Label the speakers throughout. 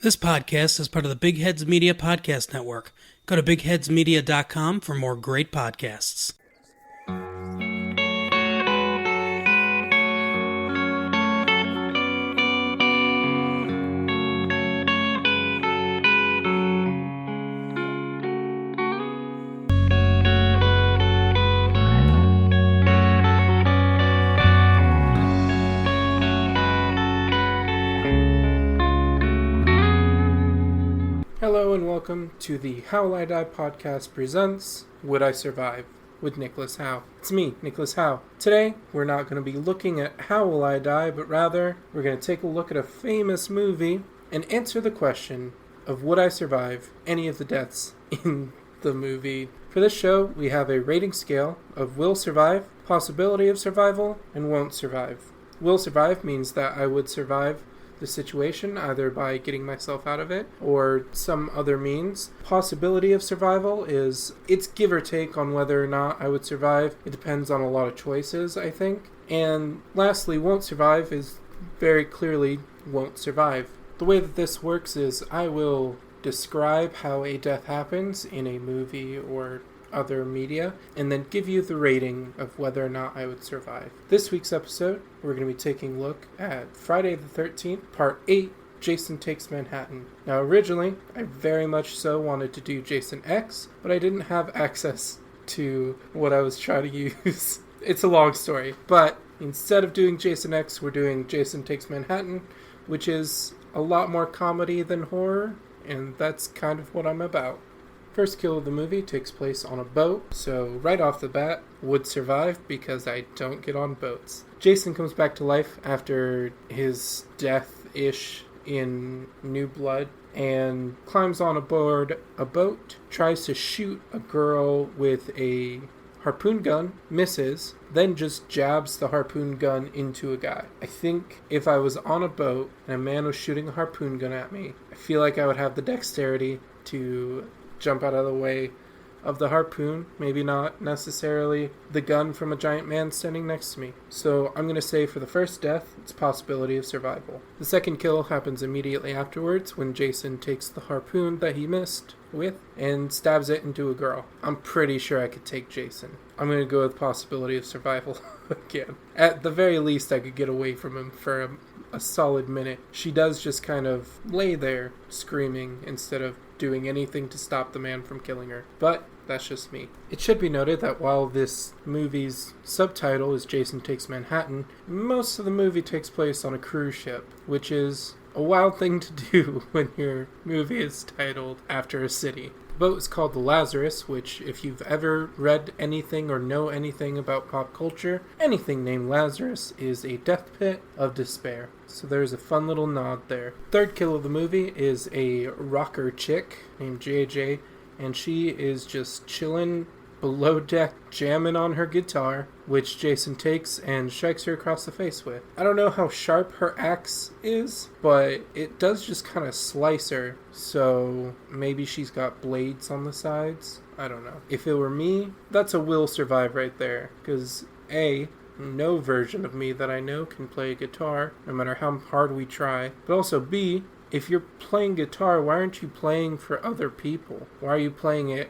Speaker 1: This podcast is part of the Big Heads Media Podcast Network. Go to bigheadsmedia.com for more great podcasts.
Speaker 2: Hello and welcome to the How Will I Die podcast presents Would I Survive with Nicholas Howe. It's me, Nicholas Howe. Today, we're not going to be looking at how will I die, but rather, we're going to take a look at a famous movie and answer the question of would I survive any of the deaths in the movie. For this show, we have a rating scale of will survive, possibility of survival, and won't survive. Will survive means that I would survive the situation, either by getting myself out of it or some other means. Possibility of survival is, it's give or take on whether or not I would survive. It depends on a lot of choices, I think. And lastly, won't survive is very clearly won't survive. The way that this works is I will describe how a death happens in a movie or other media, and then give you the rating of whether or not I would survive. This week's episode, we're going to be taking a look at Friday the 13th, Part 8, Jason Takes Manhattan. Now originally, I very much so wanted to do Jason X, but I didn't have access to what I was trying to use. It's a long story, but instead of doing Jason X, we're doing Jason Takes Manhattan, which is a lot more comedy than horror, and that's kind of what I'm about. First kill of the movie takes place on a boat, so right off the bat, would survive because I don't get on boats. Jason comes back to life after his death-ish in New Blood and climbs on aboard a boat, tries to shoot a girl with a harpoon gun, misses, then just jabs the harpoon gun into a guy. I think if I was on a boat and a man was shooting a harpoon gun at me, I feel like I would have the dexterity to jump out of the way of the harpoon, maybe not necessarily the gun from a giant man standing next to me. So I'm going to say for the first death, it's possibility of survival. The second kill happens immediately afterwards when Jason takes the harpoon that he missed with and stabs it into a girl. I'm pretty sure I could take Jason. I'm going to go with possibility of survival again. At the very least, I could get away from him for a solid minute. She does just kind of lay there screaming instead of doing anything to stop the man from killing her. But that's just me. It should be noted that while this movie's subtitle is Jason Takes Manhattan, most of the movie takes place on a cruise ship, which is a wild thing to do when your movie is titled after a city. The boat is called the Lazarus, which, if you've ever read anything or know anything about pop culture, anything named Lazarus is a death pit of despair. So there's a fun little nod there. Third kill of the movie is a rocker chick named JJ, and she is just chilling below deck, jamming on her guitar, which Jason takes and strikes her across the face with. I don't know how sharp her axe is, but it does just kind of slice her, so maybe she's got blades on the sides. I don't know. If it were me, that's a will survive right there, because A, no version of me that I know can play a guitar, no matter how hard we try, but also B, if you're playing guitar, why aren't you playing for other people? Why are you playing it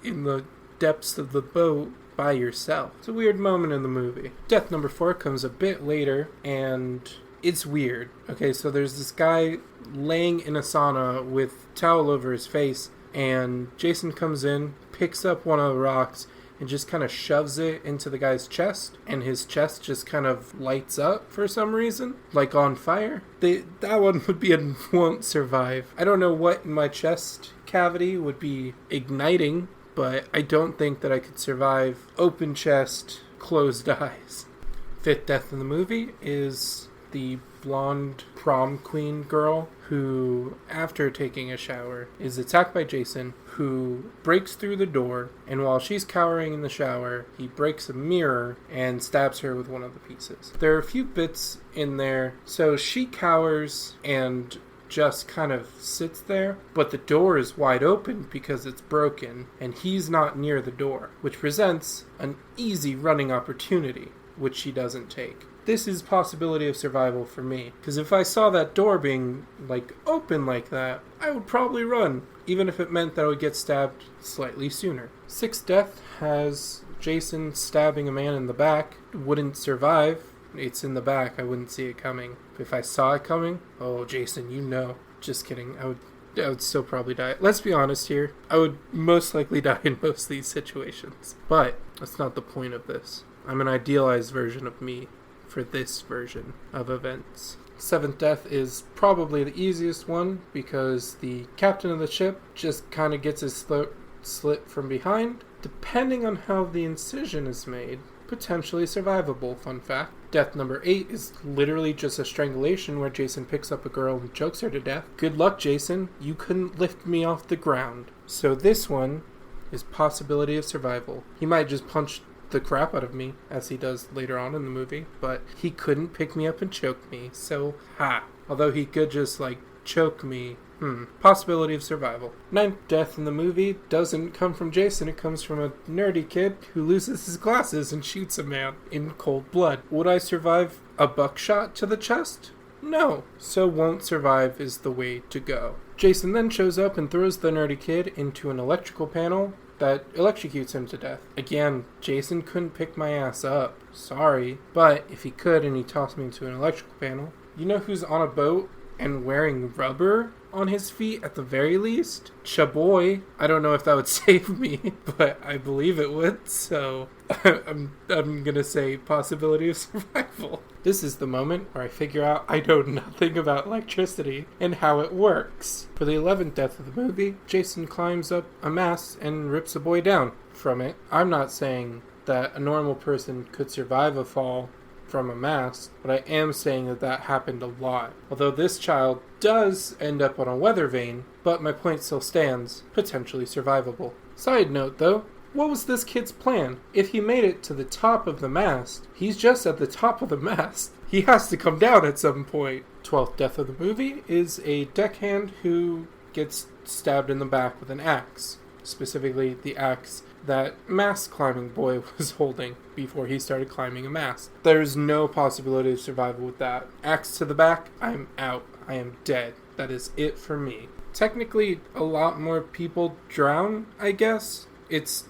Speaker 2: in the depths of the boat by yourself? It's a weird moment in the movie. Death number 4 comes a bit later, and it's weird. Okay, so there's this guy laying in a sauna with towel over his face, and Jason comes in, picks up one of the rocks, and just kind of shoves it into the guy's chest, and his chest just kind of lights up for some reason, like on fire. That one would be a won't survive. I don't know what in my chest cavity would be igniting, but I don't think that I could survive open chest, closed eyes. Fifth death in the movie is the blonde prom queen girl who, after taking a shower, is attacked by Jason, who breaks through the door, and while she's cowering in the shower, he breaks a mirror and stabs her with one of the pieces. There are a few bits in there, so she cowers and just kind of sits there, but the door is wide open because it's broken, and he's not near the door, which presents an easy running opportunity, which she doesn't take. this is possibility of survival for me. Because if I saw that door being, open like that, I would probably run, even if it meant that I would get stabbed slightly sooner. Sixth death has Jason stabbing a man in the back. Wouldn't survive. It's in the back. I wouldn't see it coming. If I saw it coming, oh, Jason, you know. Just kidding. I would still probably die. Let's be honest here. I would most likely die in most of these situations. But that's not the point of this. I'm an idealized version of me for this version of events. Seventh death is probably the easiest one because the captain of the ship just kind of gets his throat slit from behind. Depending on how the incision is made, potentially survivable, fun fact. Death number 8 is literally just a strangulation where Jason picks up a girl and chokes her to death. Good luck, Jason. You couldn't lift me off the ground. So this one is possibility of survival. He might just punch the crap out of me, as he does later on in the movie, but he couldn't pick me up and choke me, so Although he could just, choke me. Possibility of survival. Ninth death in the movie doesn't come from Jason. It comes from a nerdy kid who loses his glasses and shoots a man in cold blood. Would I survive a buckshot to the chest? No. So won't survive is the way to go. Jason then shows up and throws the nerdy kid into an electrical panel that electrocutes him to death. Again, Jason couldn't pick my ass up. Sorry. But if he could and he tossed me into an electrical panel, you know who's on a boat and wearing rubber on his feet at the very least? Chaboy. I don't know if that would save me, but I believe it would, so I'm gonna say possibility of survival. This is the moment where I figure out I know nothing about electricity and how it works. For the 11th death of the movie, Jason climbs up a mast and rips a boy down from it. I'm not saying that a normal person could survive a fall from a mast, but I am saying that happened a lot. Although this child does end up on a weather vane, but my point still stands, potentially survivable. Side note though, what was this kid's plan? If he made it to the top of the mast, he's just at the top of the mast. He has to come down at some point. 12th death of the movie is a deckhand who gets stabbed in the back with an axe. Specifically, the axe that mast climbing boy was holding before he started climbing a mast. There's no possibility of survival with that. Axe to the back, I'm out. I am dead. That is it for me. Technically, a lot more people drown, I guess. It's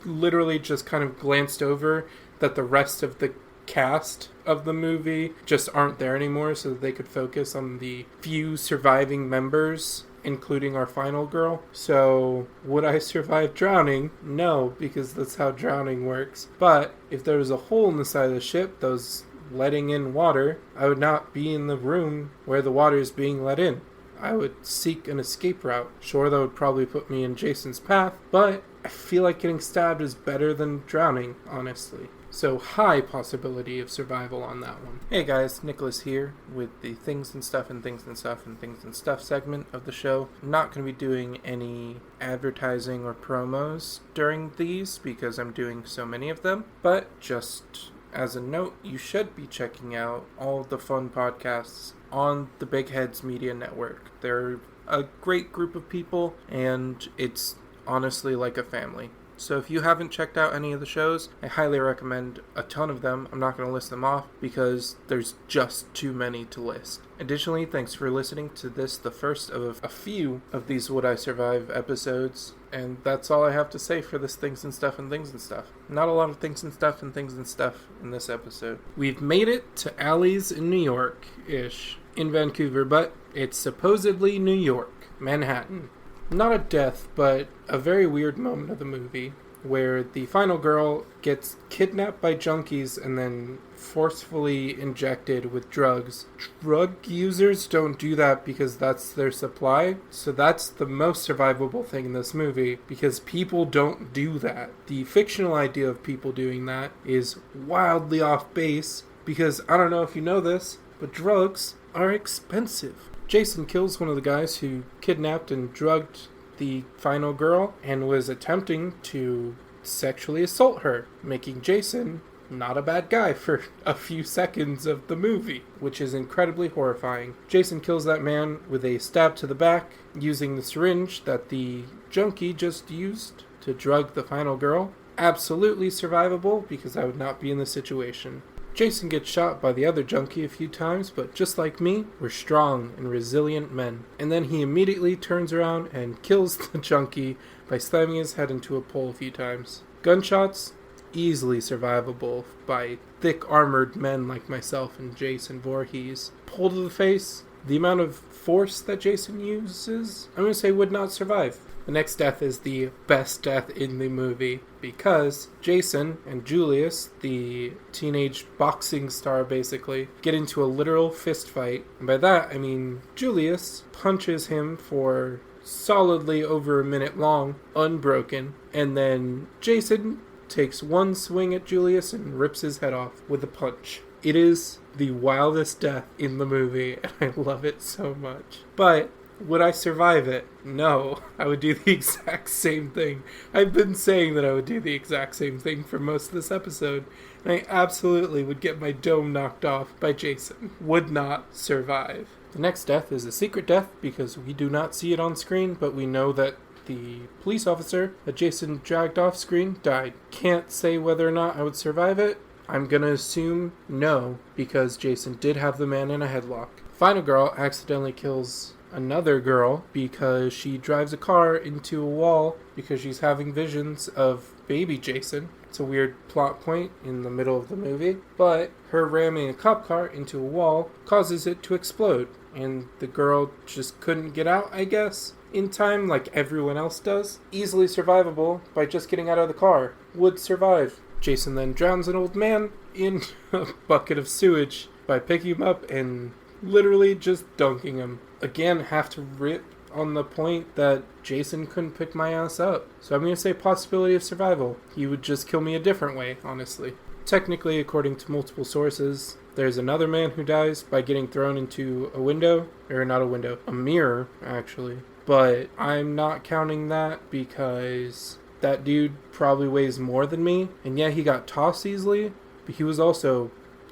Speaker 2: literally just kind of glanced over that the rest of the cast of the movie just aren't there anymore so that they could focus on the few surviving members, including our final girl. So, would I survive drowning? No, because that's how drowning works. But if there was a hole in the side of the ship that was letting in water, I would not be in the room where the water is being let in. I would seek an escape route. Sure, that would probably put me in Jason's path, but I feel like getting stabbed is better than drowning, honestly. So high possibility of survival on that one. Hey guys, Nicholas here with the Things and Stuff and Things and Stuff and Things and Stuff segment of the show. I'm not going to be doing any advertising or promos during these because I'm doing so many of them. But just as a note, you should be checking out all of the fun podcasts on the Big Heads Media Network. They're a great group of people and it's honestly like a family. So if you haven't checked out any of the shows, I highly recommend a ton of them. I'm not going to list them off because there's just too many to list. Additionally, thanks for listening to this, the first of a few of these Would I Survive episodes. And that's all I have to say for this Things and Stuff and Things and Stuff. Not a lot of Things and Stuff and Things and Stuff in this episode. We've made it to alleys in New York-ish, in Vancouver, but it's supposedly New York, Manhattan. Not a death, but a very weird moment of the movie where the final girl gets kidnapped by junkies and then forcefully injected with drugs. Drug users don't do that because that's their supply, so that's the most survivable thing in this movie because people don't do that. The fictional idea of people doing that is wildly off base because, I don't know if you know this, but drugs are expensive. Jason kills one of the guys who kidnapped and drugged the final girl and was attempting to sexually assault her, making Jason not a bad guy for a few seconds of the movie, which is incredibly horrifying. Jason kills that man with a stab to the back using the syringe that the junkie just used to drug the final girl. Absolutely survivable because I would not be in this situation. Jason gets shot by the other junkie a few times, but just like me, we're strong and resilient men. And then he immediately turns around and kills the junkie by slamming his head into a pole a few times. Gunshots, easily survivable by thick armored men like myself and Jason Voorhees. Pole to the face, the amount of force that Jason uses, I'm going to say would not survive. The next death is the best death in the movie because Jason and Julius, the teenage boxing star basically, get into a literal fist fight. And by that, I mean Julius punches him for solidly over a minute long, unbroken, and then Jason takes one swing at Julius and rips his head off with a punch. It is the wildest death in the movie, and I love it so much. But would I survive it? No. I would do the exact same thing. I've been saying that I would do the exact same thing for most of this episode, and I absolutely would get my dome knocked off by Jason. Would not survive. The next death is a secret death because we do not see it on screen, but we know that the police officer that Jason dragged off screen died. Can't say whether or not I would survive it. I'm gonna assume no, because Jason did have the man in a headlock. Final girl accidentally kills another girl because she drives a car into a wall because she's having visions of baby Jason. It's a weird plot point in the middle of the movie, but her ramming a cop car into a wall causes it to explode, and the girl just couldn't get out, I guess, in time like everyone else does. Easily survivable by just getting out of the car. Would survive. Jason then drowns an old man in a bucket of sewage by picking him up and literally just dunking him. Again, have to rip on the point that Jason couldn't pick my ass up. So I'm going to say possibility of survival. He would just kill me a different way, honestly. Technically, according to multiple sources, there's another man who dies by getting thrown into a window. Or not a window, a mirror, actually. But I'm not counting that because that dude probably weighs more than me. And yeah, he got tossed easily, but he was also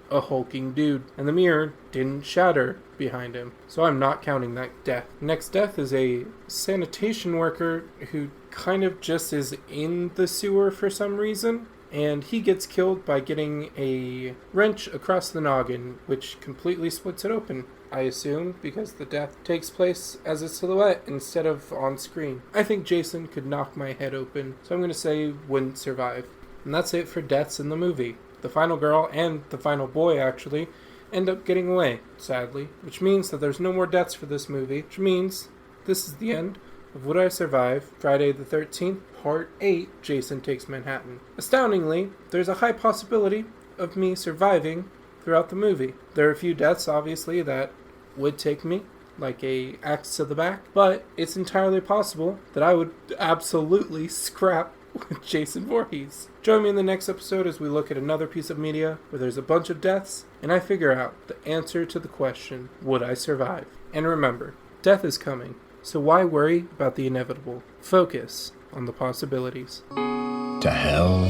Speaker 2: a hulking dude. And the mirror didn't shatter behind him. So I'm not counting that death. Next death is a sanitation worker who kind of just is in the sewer for some reason. And he gets killed by getting a wrench across the noggin, which completely splits it open, I assume, because the death takes place as a silhouette instead of on screen. I think Jason could knock my head open, so I'm going to say wouldn't survive. And that's it for deaths in the movie. The final girl and the final boy, actually, end up getting away, sadly, which means that there's no more deaths for this movie, which means this is the end of Would I Survive? Friday the 13th, Part 8, Jason Takes Manhattan. Astoundingly, there's a high possibility of me surviving throughout the movie. There are a few deaths, obviously, that would take me, like a axe to the back, but it's entirely possible that I would absolutely scrap with Jason Voorhees. Join me in the next episode as we look at another piece of media where there's a bunch of deaths, and I figure out the answer to the question, would I survive? And remember, death is coming, so why worry about the inevitable? Focus on the possibilities.
Speaker 3: To hell